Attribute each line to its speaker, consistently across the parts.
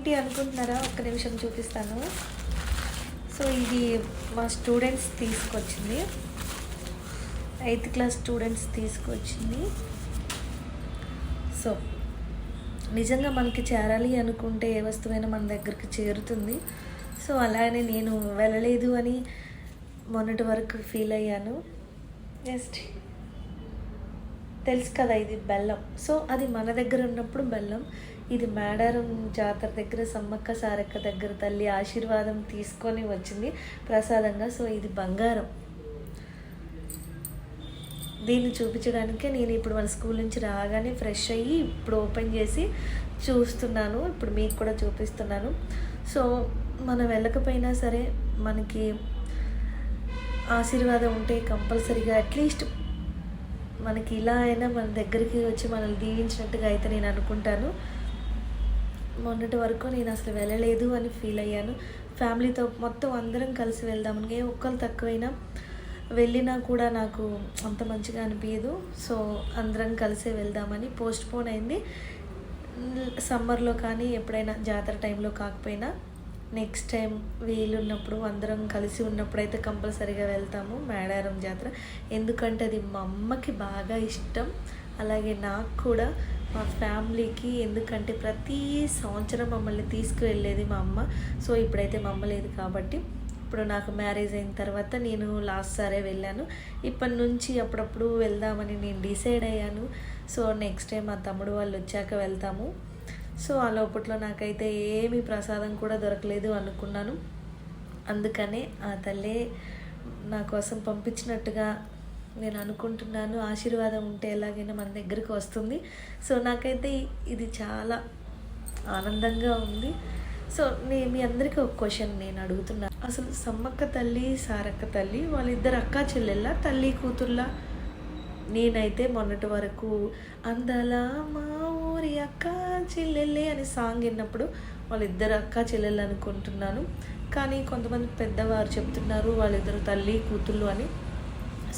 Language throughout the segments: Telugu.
Speaker 1: ఇదేంటి అనుకుంటున్నారా? ఒక్క నిమిషం చూపిస్తాను. సో ఇది మా స్టూడెంట్స్ తీసుకొచ్చింది, 8th క్లాస్ స్టూడెంట్స్ తీసుకొచ్చింది. సో నిజంగా మనకి చేరాలి అనుకుంటే ఏ వస్తువైనా మన దగ్గరికి చేరుతుంది. సో అలానే నేను వెళ్ళలేదు అని మొన్నటి వరకు ఫీల్ అయ్యాను. జస్ట్ తెలుసు కదా, ఇది బెల్లం. సో అది మన దగ్గర ఉన్నప్పుడు బెల్లం. ఇది మేడారం జాతర దగ్గర సమ్మక్క సారక్క దగ్గర తల్లి ఆశీర్వాదం తీసుకొని వచ్చింది ప్రసాదంగా. సో ఇది బంగారం. దీన్ని చూపించడానికే నేను ఇప్పుడు మన స్కూల్ నుంచి రాగానే ఫ్రెష్ అయ్యి ఇప్పుడు ఓపెన్ చేసి చూస్తున్నాను. ఇప్పుడు మీకు కూడా చూపిస్తున్నాను. సో మనం వెళ్ళకపోయినా సరే మనకి ఆశీర్వాదం ఉంటే కంపల్సరీగా అట్లీస్ట్ మనకి ఇలా అయినా మన దగ్గరికి వచ్చి మనల్ని దీవించినట్టుగా అయితే నేను అనుకుంటాను. మొన్నటి వరకు నేను అసలు వెళ్ళలేదు అని ఫీల్ అయ్యాను. ఫ్యామిలీతో మొత్తం అందరం కలిసి వెళ్దామని, ఏ ఒక్కరు తక్కువైనా వెళ్ళినా కూడా నాకు అంత మంచిగా అనిపించదు. సో అందరం కలిసే వెళ్దామని పోస్ట్పోన్ అయింది. సమ్మర్లో కానీ ఎప్పుడైనా జాతర టైంలో కాకపోయినా నెక్స్ట్ టైం వీలున్నప్పుడు అందరం కలిసి ఉన్నప్పుడు అయితే కంపల్సరీగా వెళ్తాము మేడారం జాతర. ఎందుకంటే అది మా అమ్మకి బాగా ఇష్టం, అలాగే నాకు కూడా, మా ఫ్యామిలీకి. ఎందుకంటే ప్రతి సంవత్సరం మమ్మల్ని తీసుకువెళ్ళేది మా అమ్మ. సో ఇప్పుడైతే మా అమ్మ లేదు కాబట్టి, ఇప్పుడు నాకు మ్యారేజ్ అయిన తర్వాత నేను లాస్ట్ సారే వెళ్ళాను. ఇప్పటి నుంచి అప్పుడప్పుడు వెళ్దామని నేను డిసైడ్ అయ్యాను. సో నెక్స్ట్ టైం మా తమ్ముడు వాళ్ళు వచ్చాక వెళ్తాము. సో ఆ లోపట్లో నాకైతే ఏమీ ప్రసాదం కూడా దొరకలేదు అనుకున్నాను. అందుకనే ఆ తల్లే నా కోసం పంపించినట్టుగా నేను అనుకుంటున్నాను. ఆశీర్వాదం ఉంటే ఎలాగైనా మన దగ్గరికి వస్తుంది. సో నాకైతే ఇది చాలా ఆనందంగా ఉంది. సో మీ అందరికీ ఒక క్వశ్చన్ నేను అడుగుతున్నాను. అసలు సమ్మక్క తల్లి సారక్క తల్లి వాళ్ళిద్దరు అక్కా చెల్లెళ్ళ, తల్లి కూతుర్లా? నేనైతే మొన్నటి వరకు అందాల మా ఊరి అక్క చెల్లెళ్ళే అని సాంగ్ విన్నప్పుడు వాళ్ళిద్దరు అక్క చెల్లెళ్ళు అనుకుంటున్నాను. కానీ కొంతమంది పెద్దవారు చెప్తున్నారు వాళ్ళిద్దరు తల్లి కూతుళ్ళు అని.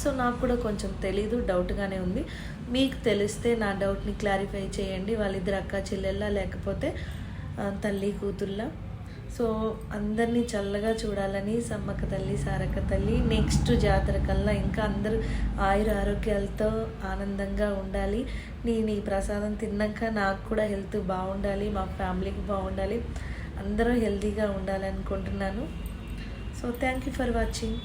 Speaker 1: సో నాకు కూడా కొంచెం తెలీదు, డౌట్గానే ఉంది. మీకు తెలిస్తే నా డౌట్ని క్లారిఫై చేయండి. వాళ్ళిద్దరు అక్క చెల్లెళ్ళ లేకపోతే తల్లి కూతుళ్ళ? సో అందరినీ చల్లగా చూడాలని సమ్మక్క తల్లి సారక్క తల్లి నెక్స్ట్ జాతర కల్లా ఇంకా అందరూ ఆయుర ఆరోగ్యాలతో ఆనందంగా ఉండాలి. నేను ఈ ప్రసాదం తిన్నాక నాకు కూడా హెల్త్ బాగుండాలి, మా ఫ్యామిలీకి బాగుండాలి, అందరూ హెల్తీగా ఉండాలి అనుకుంటున్నాను. So thank you for watching.